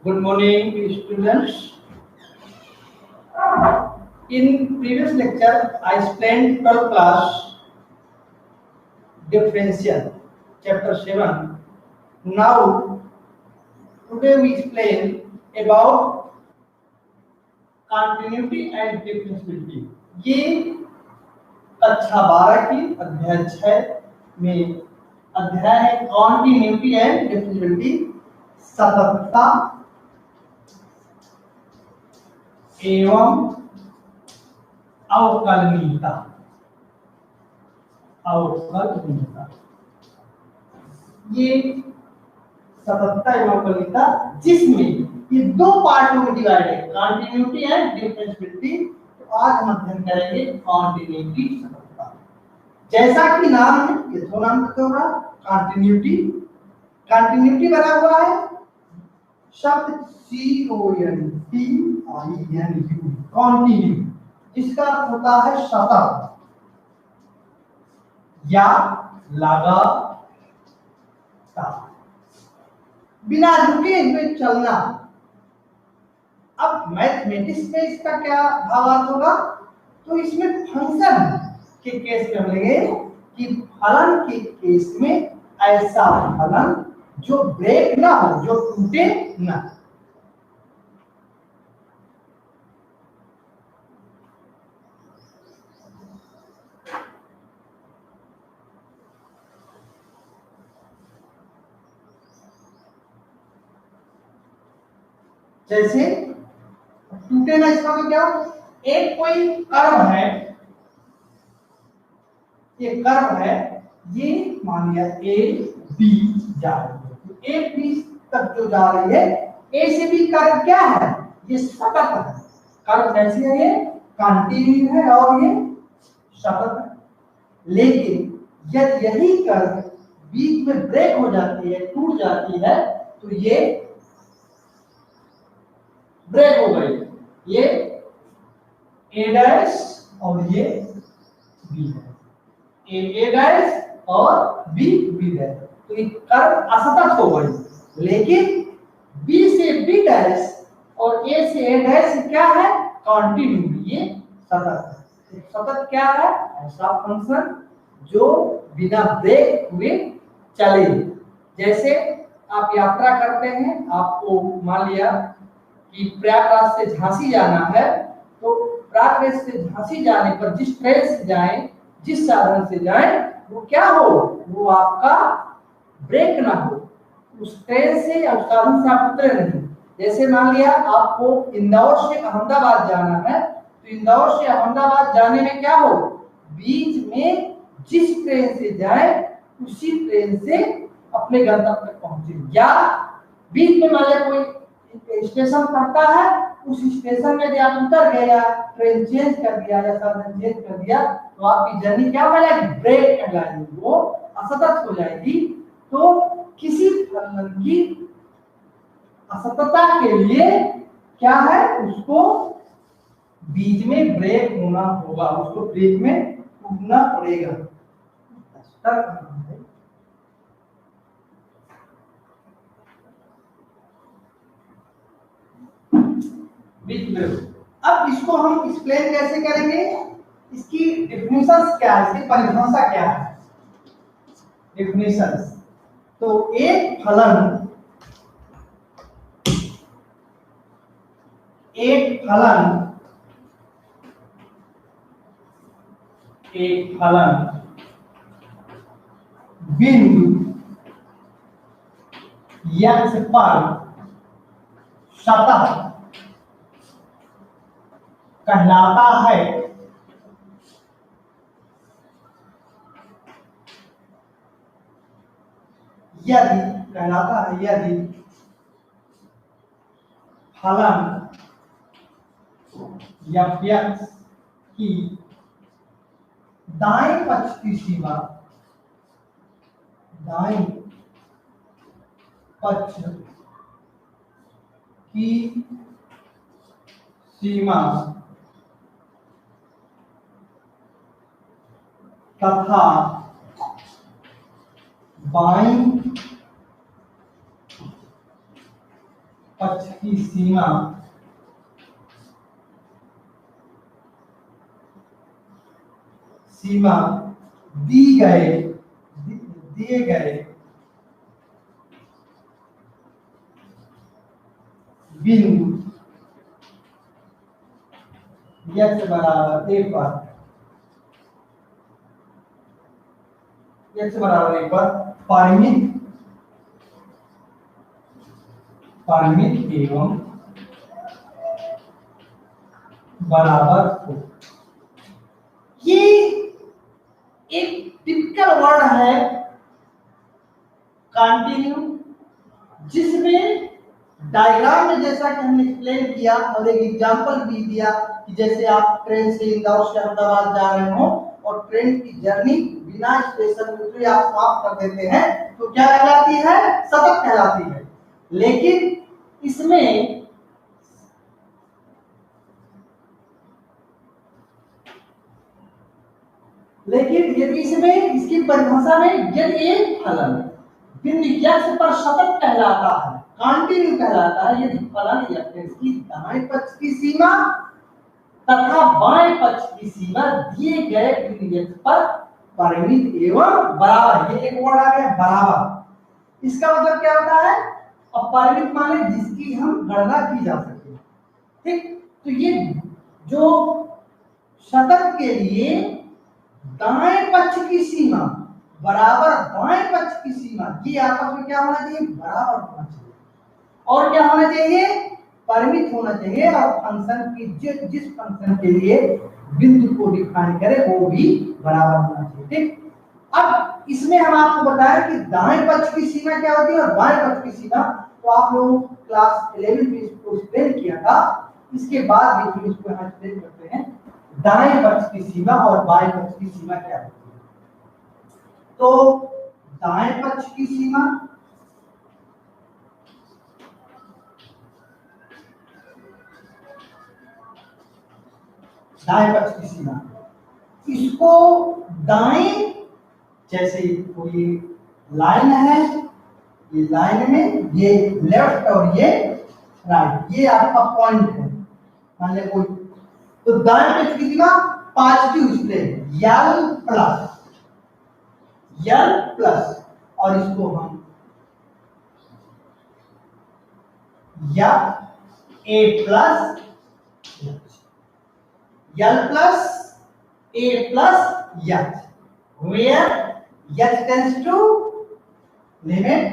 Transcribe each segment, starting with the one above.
Good morning, students. In previous lecture, I explained 12th class differential, chapter 7. Now, today we explain about continuity and differentiability. ये कक्षा 12 की अध्याय 6 में अध्याय है continuity and differentiability, सततता एवं अवकलनीयता। ये सततता एवं अवकलनीयता जिसमें ये दो पार्टों में डिवाइड है, कॉन्टिन्यूटी एंड डिफरेंशिएबिलिटी। तो आज हम अध्ययन करेंगे कॉन्टिन्यूटी सततता। जैसा कि नाम है, ये दो नाम क्या होगा, कॉन्टिन्यूटी। कॉन्टिन्यूटी बना हुआ है शब्द CONTINU, कॉन्टिन्यू, जिसका अर्थ होता है सतत या लगातार, बिना रुके हुए चलना। अब मैथमेटिक्स में इसका क्या भावार्थ होगा, तो इसमें फंक्शन के केस में हम लेंगे कि फलन के केस में ऐसा फलन जो ब्रेक ना हो, जो टूटे ना। जैसे टूटे ना, इसका मतलब क्या, एक कोई कर्व है, ये कर्व है, ये मान लिया ए बी जा रही है, तो ए बी तक जो जा रही है, ए से बी कर्व क्या है, ये सतत है। कर्व कैसी है, ये कंटिन्यू है और ये सतत है। लेकिन यदि यही कर्व बीच में ब्रेक हो जाती है, टूट जाती है, तो ये ब्रेक हो गई, ये ए डैश और ये बी है, ए डैश और बी डैश। तो ये कर्व असतत हो गई, लेकिन बी से बी डैश और ए से ए डैश क्या है, कंटिन्यू, ये सतत है। सतत क्या है, ऐसा फंक्शन जो बिना ब्रेक हुए चले। जैसे आप यात्रा करते हैं, आपको मान लिया कि प्रयागराज से झांसी जाना है, तो प्रयागराज से झांसी जाने पर जिस ट्रेन से जाएं, जिस साधन से जाएं, वो क्या हो, वो आपका ब्रेक ना हो, उस ट्रेन से या उस साधन से आप उतरे नहीं। जैसे मान लिया आपको इंदौर से अहमदाबाद जाना है, तो इंदौर से अहमदाबाद जाने में क्या हो, बीच में जिस ट्रेन से जाए उसी ट्रेन से अपने गंतव्य तक पहुंचे। या बीच में मान लिया कोई स्टेशन पड़ता है, उस स्टेशन में जब आप उतर गए या ट्रेन चेंज कर दिया या साधन चेंज कर दिया, तो आपकी जर्नी क्या हो जाएगी, ब्रेक कर जाएगी, वो असतत हो जाएगी। तो किसी फलन की असततता के लिए क्या है, उसको बीच में ब्रेक होना होगा, उसको ब्रेक में टूटना पड़ेगा। अब इसको हम एक्सप्लेन कैसे करेंगे, इसकी डेफिनेशन क्या है, इसकी परिभाषा क्या है, डेफिनेशन। तो एक फलन बिंदु x पर सतत कहलाता है यदि फलन f की दाएं पक्ष की सीमा बाईं तथा बाईं पक्ष की सीमा दिए गए बिंदु x बराबर a पर परिमित एवं बराबर हो। ये एक टिपिकल वर्ड है कंटिन्यू, जिसमें डायग्राम में जैसा कि हमने एक्सप्लेन किया और एक एग्जांपल भी दिया कि जैसे आप ट्रेन से इंदौर से अहमदाबाद जा रहे हो और ट्रेन की जर्नी बिना स्टेशन रुके आप समाप्त कर देते हैं तो क्या कहलाती है? सतत कहलाती है। लेकिन इसमें यदि इसमें इसकी परिभाषा में यदि एक फलन बिंदु x पर सतत कहलाता है, कंटिन्यू कहलाता है, यदि फलन x की दाएं पक्ष की सीमा तथा बाएं पक्ष की सीमा दिए गए बिंदु x पर परिमित एवं बराबर। ये एक वर्ड आ गया बराबर। इसका मतलब क्या होता है? अब परिमित माने जिसकी हम गणना की जा सके। ठीक, तो ये जो सतत के लिए दाएं पक्ष की सीमा बराबर बाएं पक्ष की सीमा, ये आपस में क्या होना चाहिए? बराबर होना चाहिए। और क्या होना चाहिए? परिमित होना चाहिए। और फंक्शन की जिस फंक्शन के लिए बिंदु को डिफाइन करें वो भी बराबर होना चाहिए। ठीक, अब इसमें हम आपको बताया कि दाएं पक्ष की सीमा क्या होती है और बाएं पक्ष की सीमा, तो आप लोग क्लास 11 में इसको एक्सप्लेन किया था। इसके बाद भी हम इसको यहाँ एक्सप्लेन करते हैं, दाएं पक्ष की सीमा और बाएं पक्ष की सीमा क्या होती है। तो दाएं पक्ष की सीमा इसको दाएं, जैसे कोई लाइन है, ये लाइन में ये लेफ्ट और ये राइट, ये आपका पॉइंट है, मान ले कोई, तो दाएं पक्ष की सीमा पॉजिटिव स्प्लेन यल प्लस और इसको हम या A plus L plus A plus H, where h tends to limit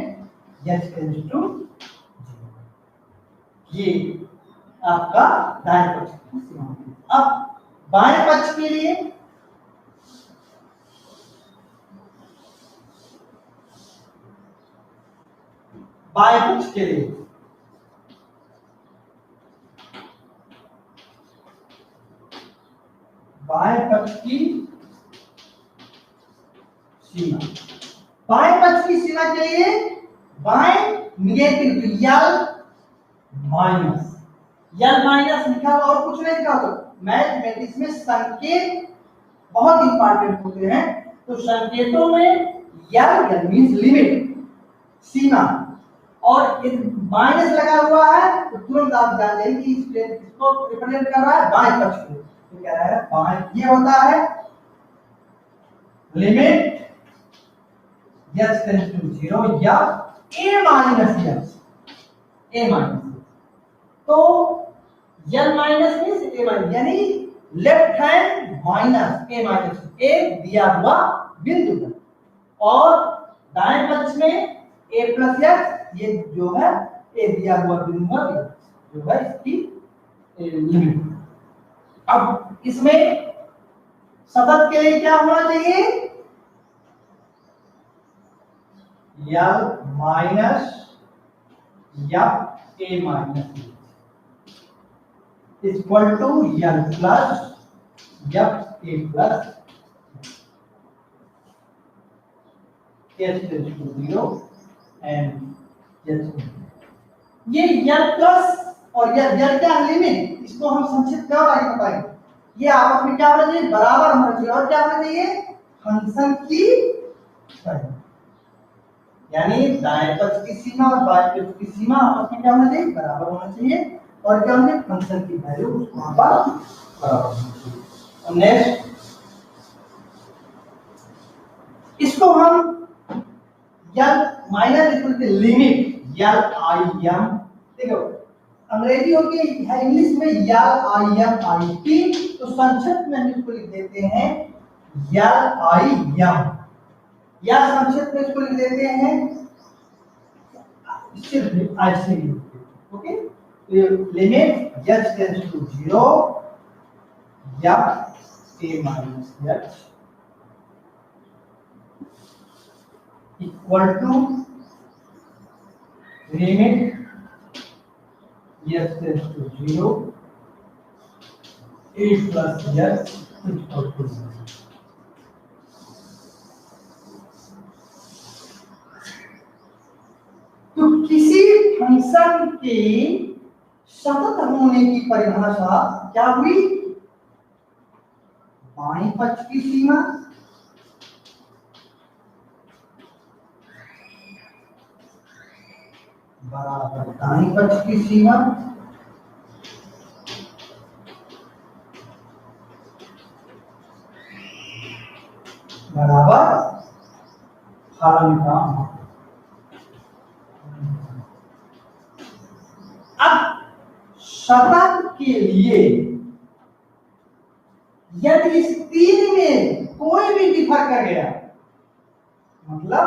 h tends to 0। ये आपका दाएं पक्ष की सीमा। अब बाएं पक्ष के लिए बाएं पक्ष की सीमा, बाएं पक्ष की सीमा के लिए बाएं निगेटिव यल माइनस लिखा हुआ और कुछ नहीं लिखा। तो मैथमेटिक्स में संकेत बहुत इंपॉर्टेंट होते हैं, तो संकेतों में यल मींस लिमिट, सीमा, और यदि माइनस लगा हुआ है तो तुरंत आप जान जाइए कि इसको रिप्रेजेंट कर रहा है बाएं पक्ष को। तो क्या है बाएं, ये होता है लिमिट h tends to 0 या a माइनस तो l minus means a minus, यानी left hand minus a minus a दिया हुआ बिंदु पर, और दाएं पक्ष में a प्लस h, ये जो है a दिया हुआ बिंदु पर जो है इसकी लिमिट। अब इसमें सतत के लिए क्या होना चाहिए? यल माइनस या a minus equal to L plus या a plus h tends to 0 and ये यल प्लस और यल क्या लिमिट, इसको हम संक्षिप्त कर आगे बताएंगे। ये आपस में क्या होना चाहिए? बराबर होना चाहिए। और क्या होना चाहिए? फंक्शन की यानी दाएं पक्ष की सीमा और बाएं पक्ष की सीमा आपस में क्या होना चाहिए, बराबर होना चाहिए। और क्या होना चाहिए, फंक्शन की वैल्यू वहां पर बराबर होनी चाहिए। नेक्स्ट इसको हम L minus equal to limit L I M, देखो अंग्रेजी होगी है इंग्लिश में यल आई एम आई टी, तो संक्षिप्त में हम इसको लिख देते हैं यल आई एम, या संक्षिप्त में इसको लिख देते हैं सिर्फ ऐसे ही। ओके, तो ये लिमिट एच टेंड्स टू 0 या a minus H equal to limit H tends to 0 a plus H equal to 0। तो किसी फंक्शन के सतत होने की परिभाषा क्या हुई, बाएं पक्ष की सीमा बराबर दाएं पक्ष की सीमा बराबर फलन का मान। अब सतत के लिए यदि इस तीन में कोई भी डिफर कर गया, मतलब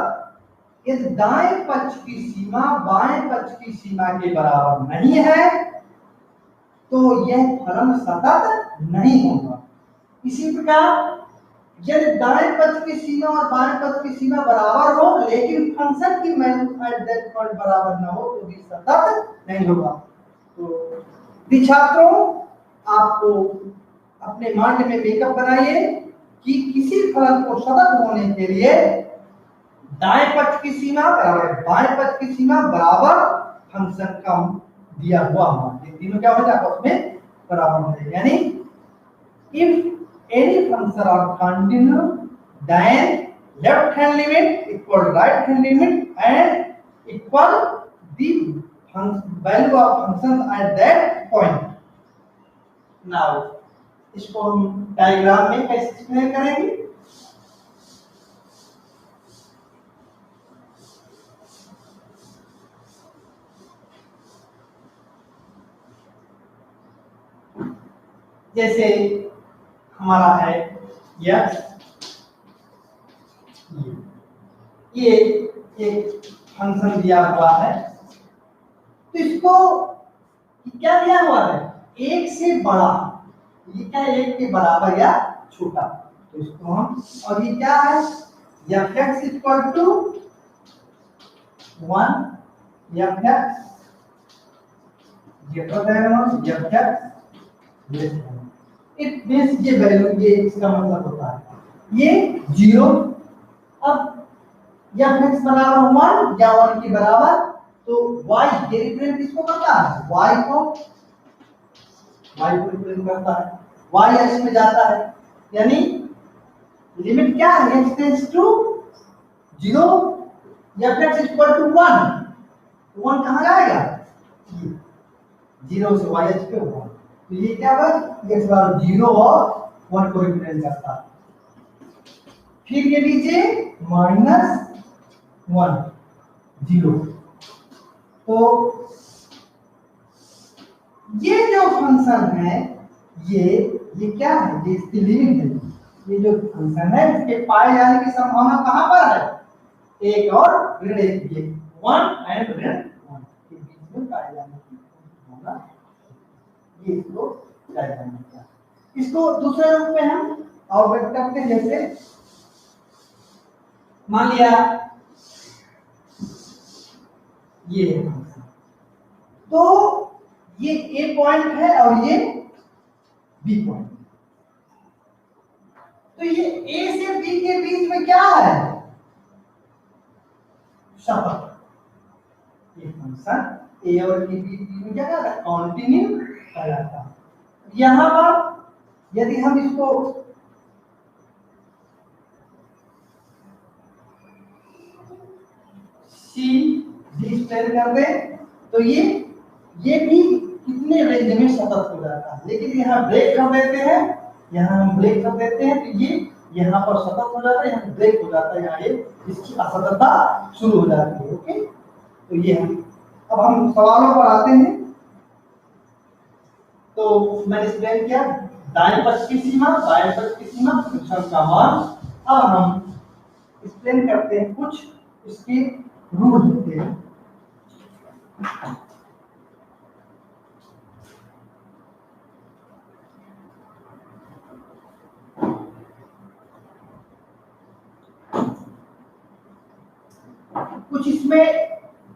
यदि दाएं पक्ष की सीमा बाएं पक्ष की सीमा के बराबर नहीं है तो यह फलन सतत नहीं होगा। इसी प्रकार यदि दाएं पक्ष की सीमा और बाएं पक्ष की सीमा बराबर हो लेकिन फंक्शन की वैल्यू एट दैट पॉइंट बराबर न हो तो भी सतत नहीं होगा। तो छात्रों आपको अपने माइंड में मेकअप बनाइए कि किसी फलन को सतत होने के लिए दाएं पक्ष की सीमा बराबर बाएं पक्ष की सीमा बराबर फंक्शन का दिया हुआ मान, ये तीनों क्या हो जाएगा उसमें बराबर हो जाएगा। यानी if any function are continuous then left hand limit equal right hand limit and equal the value of function at that point। now इसको हम डायग्राम में कैसे एक्सप्लेन करेंगे, जैसे हमारा है यह ये एक फंक्शन दिया हुआ है, तो इसको क्या दिया हुआ है, एक से बड़ा, ये क्या एक के बराबर या छोटा, तो इसको हम, और ये क्या है f(x) equal to 1 f(x) greater than f(x) it means ये वैल्यू, ये इसका मतलब होता है ये 0। अब f(x) बराबर 1 या 1 के बराबर, तो y ये रिप्रेजेंट किसको करता है, y को रिप्रेजेंट करता है, y x में जाता है, यानी लिमिट क्या है x tends to 0 f(x) equal to 1, तो 1 कहां जाएगा, 0 से y h पे 1, तो ये क्या होगा x बराबर 0 और 1 को रिप्रेजेंट करता है। फिर ये लीजिए -1 0, तो ये जो फंक्शन है ये क्या है, ये इसकी लिमिट है। ये जो फंक्शन है इसके पाए जाने की संभावना कहां पर है, एक और ऋण एक, ये 1 एंड ऋण 1 के बीच में पाए जाने की संभावना, ये इसको डायग्राम में क्या, इसको दूसरे रूप में हम और व्यक्त करते हैं। जैसे मान लिया ये फंक्शन, तो ये ए पॉइंट है और ये बी पॉइंट, तो ये ए से बी के बीच में क्या है, सतत, ये फंक्शन ए और बी के बीच में क्या कहता है, कॉन्टिन्यू कहलाता है। यहां पर यदि हम इसको सी डी स्प्लेन कर दे तो ये भी कितने रेंज में सतत हो जाता है, लेकिन यहाँ ब्रेक कर देते हैं, यहाँ हम ब्रेक कर देते हैं तो ये यहाँ पर सतत हो जाता है, यहाँ ब्रेक हो जाता है, यहाँ ये इसकी असततता शुरू हो जाती है। ओके, तो ये अब हम सवालों पर आते हैं। तो मैंने एक्सप्लेन किया दाएं पक्ष की सीमा, बाएं पक्ष की सीमा, फंक्शन का मान। अब हम एक्सप्लेन करते हैं, कुछ इसके रूल होते हैं। कुछ इसमें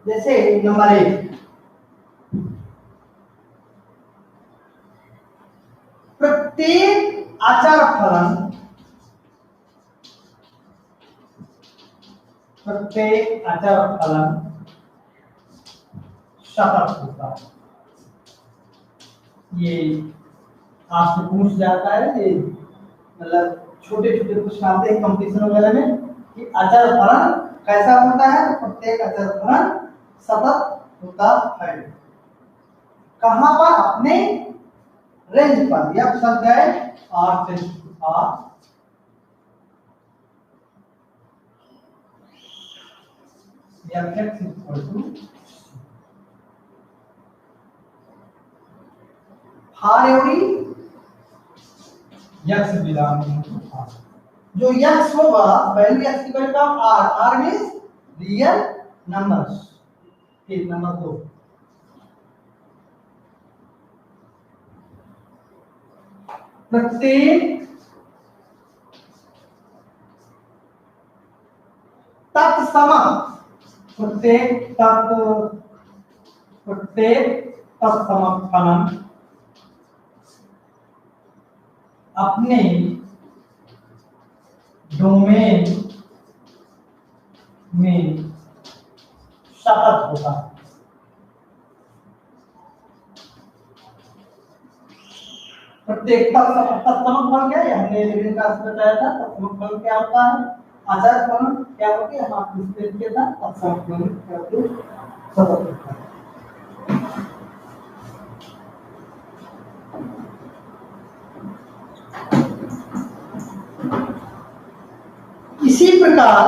जैसे नंबर 1, प्रत्येक आचार फलन, प्रत्येक आचार फलन सतत होता है। ये आपसे पूछ जाता है, ये मतलब छोटे छोटे प्रश्न आते हैं कंपटीशन वगैरह में कि आचार फलन कैसा होता है, तो प्रत्येक आचार फलन सतत होता है। कहां पर? अपने रेंज पर। यह शब्द है R → R, या x = R every x belonging to R। जो x होगा वैल्यू x की वैल्यू का R, R means real numbers. ठीक, नंबर 2, प्रत्येक तत्सम, प्रत्येक तत्सम फलन अपने डोमेन में सतत होता है। प्रत्येक तत्सम फलन क्या है, हमने लेवलिंग क्लास में बताया था। तत्सम फलन क्या होता है, आचार फलन क्या होती है, हम आपको एक्सप्लेन किया था। तत्सम फलन क्या होती है, सतत होता है। इसी प्रकार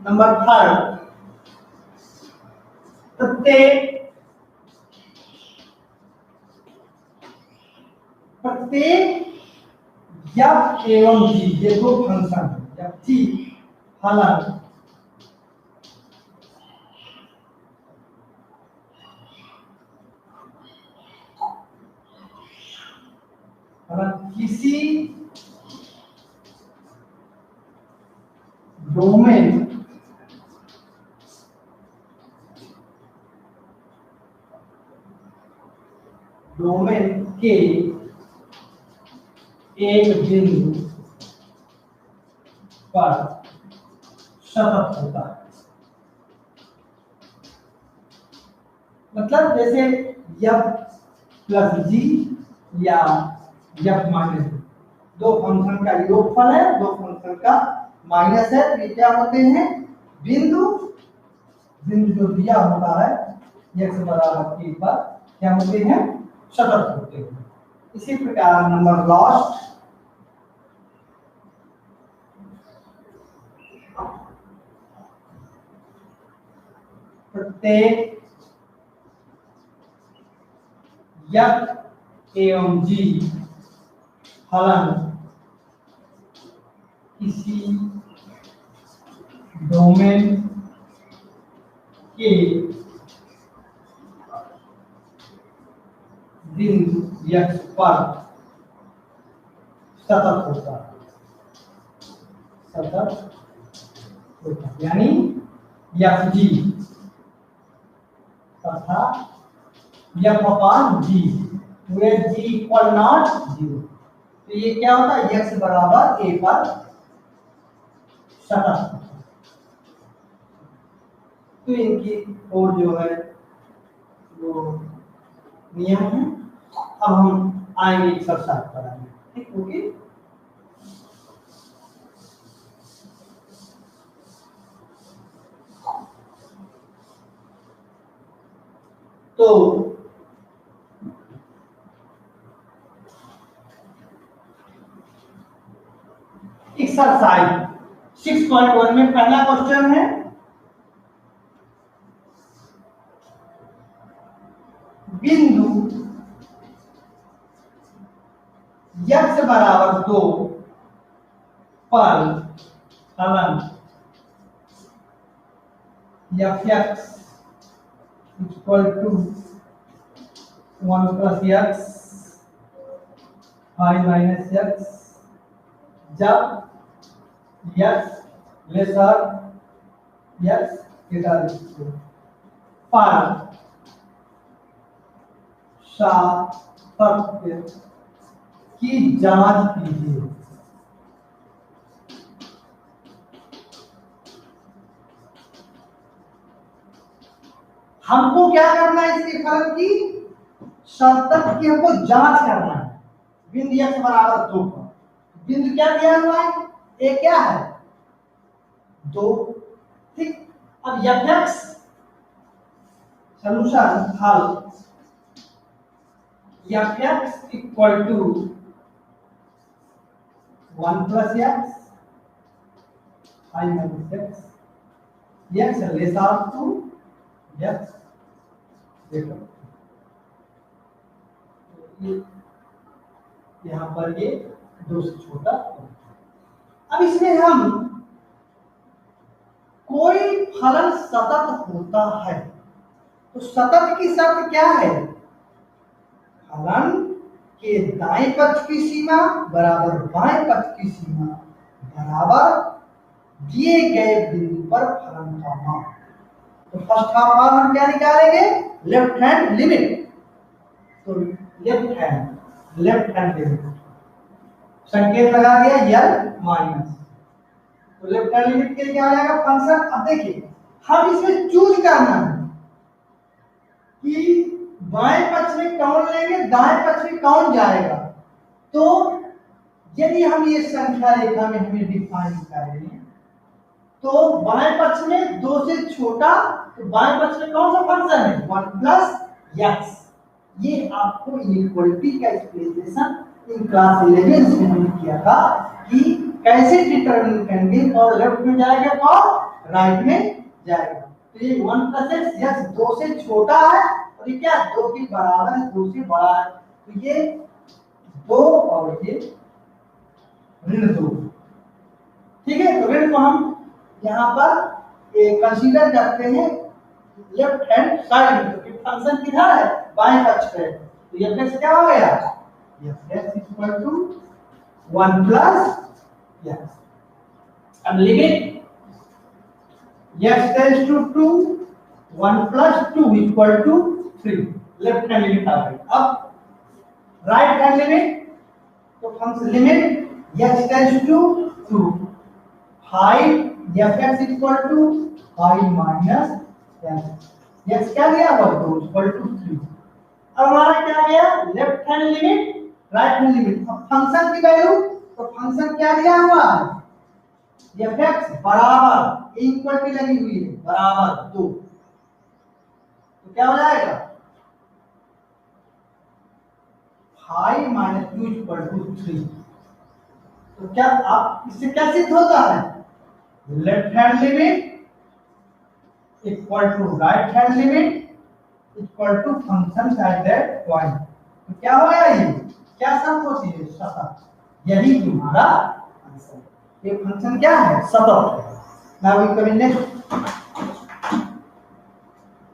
नंबर 3, प्रत्येक f एवं g, ये दो फंक्शन है। f g फलन किसी डोमेन के एक बिंदु पर सतत होता है। मतलब जैसे f + g या f-g, दो फंक्शन का योगफल है, दो फंक्शन का माइनस है, तो ये क्या होते हैं, बिंदु जो दिया होता है x = a पर क्या होते हैं, सतत होते हैं। इसी प्रकार नंबर लास्ट, प्रत्येक f एवं g फलन किसी डोमेन के बिंदु x पर सतत होता है, यानी fg तथा f/g, where g = 0। तो ये क्या होता है, x = a पर सतत। तो इनकी और जो है वो नियम है। अब हम आएंगे एक्सरसाइज पर आएंगे। ठीक, ओके। तो एक्सरसाइज 6.1 में पहला क्वेश्चन है, बिंदु x बराबर 2 पर फलन f(x) equal to 1 plus x y minus x जब x लेसर x ग्रेटर पर सातत्य की जांच कीजिए। हमको क्या करना है, इसके फलन की सातत्य की हमको जांच करना है। बिंदु x बराबर 2 पर बिंदु क्या दिया हुआ है, ए क्या है 2, ठीक। अब f(x) सॉल्यूशन हल f(x) equal to 1 plus x y minus x x lesser to x देखो यहाँ पर ये 2 से छोटा। अब इसमें हम कोई फलन सतत होता है तो सतत की शर्त क्या है, फलन के दाएं पक्ष की सीमा बराबर बाएं पक्ष की सीमा बराबर दिए गए बिंदु पर फलन का मान। तो फर्स्ट हाफ हम क्या निकालेंगे, लेफ्ट हैंड लिमिट। तो लेफ्ट हैंड लिमिट संकेत लगा दिया l माइनस, तो लेफ्ट हैंड लिमिट के लिए क्या आ जाएगा फंक्शन। अब देखिए हम इसमें चूज करना है कि बाएं पक्ष में कौन लेंगे, दाएं पक्ष में कौन जाएगा। तो यदि हम ये संख्या रेखा में हमें डिफाइन करें तो बाएं पक्ष में 2 से छोटा, तो बाएं पक्ष में कौन सा फंक्शन है 1 प्लस x। ये आपको इनइक्वालिटी का एक्सप्लेनेशन इन क्लास 11 में हमने किया था कि कैसे डिटरमिन करेंगे, और लेफ्ट में जाएगा और राइट में जाएगा। तो ये 1 प्लस x 2 से छोटा है और ये क्या 2 के बराबर है, 2 से बड़ा है। तो ये 2 और ये ऋण 2, ठीक है। तो ऋण को हम यहाँ पर कंसीडर करते हैं लेफ्ट हैंड साइड में, क्योंकि फंक्शन किधर है बाएं पक्ष पे। तो f(x) क्या हो गया, f(x) equal to 1 plus x। अब limit x tends to 2 1 plus 2 equal to 3, left hand limit आ गई। अब राइट हैंड लिमिट, तो function limit x tends to 2 5 f(x) equal to 5 minus x क्या दिया हुआ 2 इक्वल टू 3। अब हमारा क्या गया left hand limit right hand limit. अब फंक्शन की वैल्यू, तो फंक्शन क्या दिया हुआ है f(x) बराबर इक्वल टू लगी हुई है बराबर 2, तो क्या हो जाएगा 5 माइनस 2 इक्वल टू 3। तो क्या आप इससे क्या सिद्ध होता है, left hand limit equal to right hand limit equal to function at that point. तो क्या हो गया, ये क्या शर्त होती है सतत, यही तुम्हारा आंसर। ये फंक्शन क्या है सतत है। Now we come in next,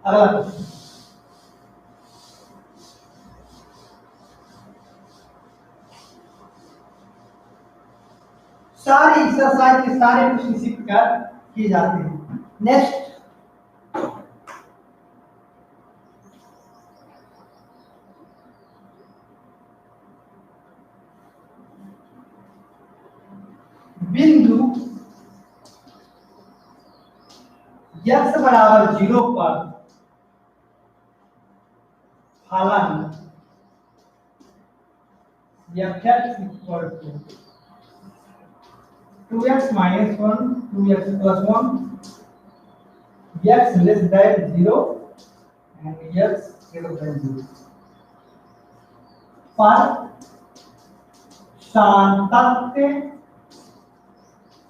अगला क्वेश्चन। सारी एक्सरसाइज के सारे क्वेश्चन इसी प्रकार किए जाते हैं। नेक्स्ट, बिंदु x बराबर 0 पर फलन f(x) equal to 2x minus 1 2x plus 1 x less than 0 and x greater than 0 पर सातत्य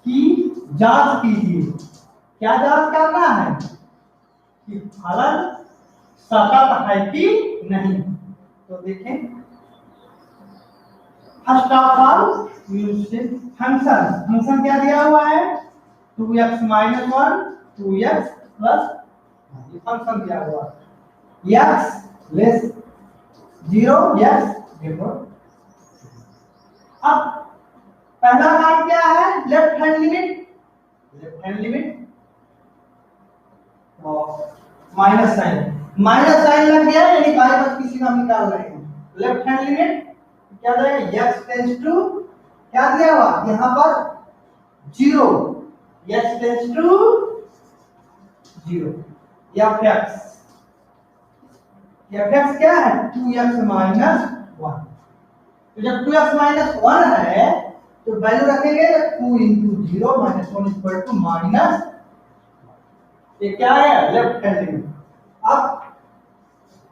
की जांच कीजिए। क्या जांच करना है कि फलन सतत है कि नहीं। तो देखें, फर्स्ट ऑफ ऑल फंक्शन क्या दिया हुआ है 2x माइनस 1 2x प्लस ये फंक्शन दिया हुआ है x लेस 0 x देखो। अब पहला काम क्या है लेफ्ट हैंड लिमिट और माइनस साइन लग गया यानी बाएं पक्ष की सीमा निकाल रहे हैं। लेफ्ट हैंड लिमिट क्या जाएगा x टेंड्स टू क्या दिया हुआ यहां पर 0 x टेंड्स टू 0 fx क्या है 2x माइनस 1। तो जब 2x माइनस 1 है तो वैल्यू रखेंगे 2 into 0 minus 1 equal to minus ये क्या है लेफ्ट हैंड लिमिट। अब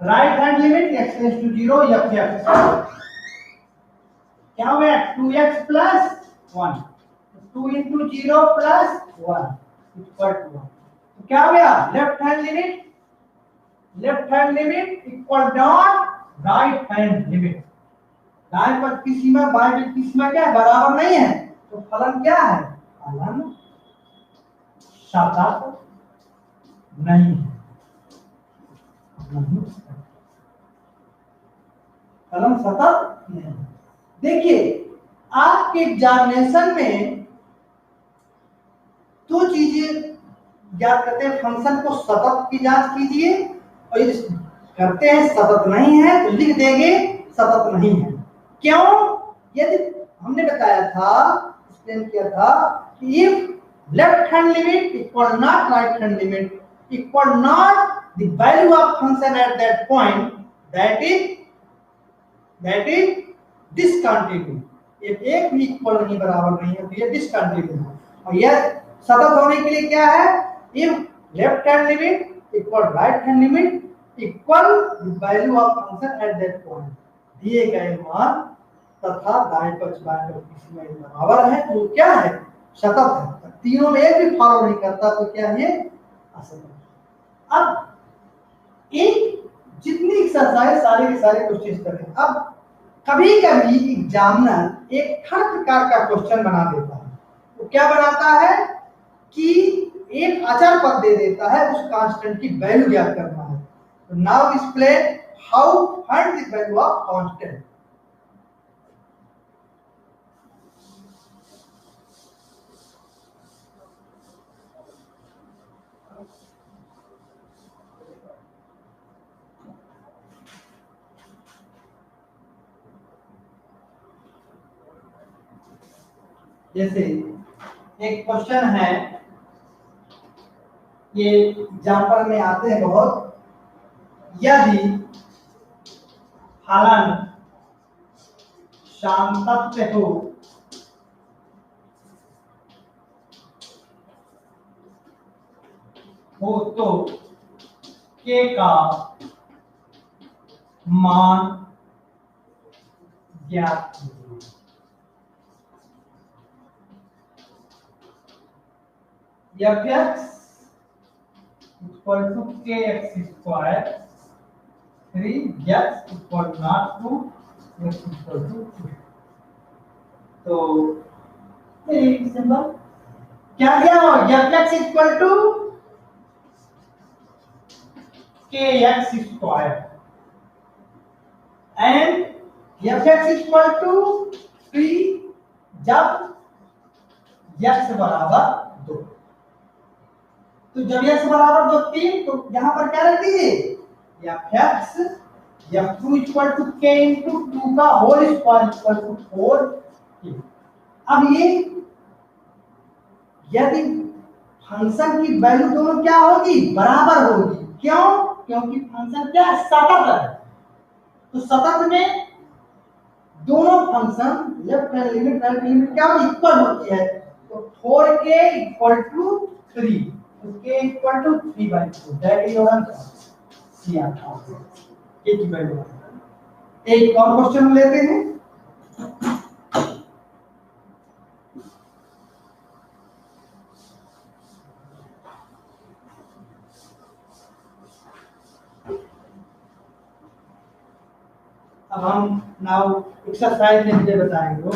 right hand limit x tends to 0 fx क्या हो गया 2x plus 1 2 into 0 plus 1 equal to 1। तो क्या हो गया left hand limit equal dot right hand limit. दाएं पक्ष की सीमा बाएं पक्ष की सीमा क्या है बराबर नहीं है तो फलन क्या है फलन सतत नहीं है फलन सतत नहीं है। देखिए आपके एग्जामिनेशन में दो चीजें याद करते हैं फंक्शन को सतत की जांच कीजिए और यदि करते हैं सतत नहीं है तो लिख देंगे सतत नहीं है। क्यों यदि हमने बताया था एक्सप्लेन किया था कि if left hand limit equal not right hand limit equal not the value of function at that point that is discontinue. एक भी इक्वल नहीं बराबर नहीं है तो ये डिसकंटिन्यू है। और यह सतत होने के लिए क्या है if left hand limit equal right hand limit equal the value of function at that point दिए गए मान तथा दाएं पक्ष बाएं पक्ष की सीमा बराबर है तो क्या है सतत है। तीनों में एक भी फॉलो नहीं करता तो क्या है असतत। अब एक जितनी एक्सरसाइज सारे के सारे क्वेश्चन करें। अब कभी कभी एग्जामिनर एक हर प्रकार का क्वेश्चन बना देता है। तो क्या बनाता है कि एक अचर पद दे देता है उस कांस्टेंट की वैल्यू ज्ञात करना है। तो now explain how find the value of constant. जैसे एक क्वेश्चन है ये एग्जाम्पल में आते हैं बहुत। यदि फलन सातत्य हो तो k का मान ज्ञात कीजिए। fx equal to kx square 3x equal not to x equal to 2। तो एक सिंबल क्या दिया हो fx equal to kx square and fx equal to 3 जब x बराबर 2। तो जब x बराबर 2 3 तो यहां पर क्या रख दीजिए fx f2 equal to k into 2 का whole square equal to 4k। अब ये यदि फंक्शन की वैल्यू दोनों क्या होगी बराबर होगी। क्यों क्योंकि फंक्शन क्या है सतत है। तो सतत में दोनों function left hand limit right limit क्या इक्वल होती है। तो 4k इक्वल टू 3 तो k equal to 3/4 that is your answer. C answer. एक ही वैल्यू आएगा। एक और क्वेश्चन लेते हैं। अब हम नाउ एक्सरसाइज में बताएंगे।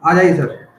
आ जाइए सर।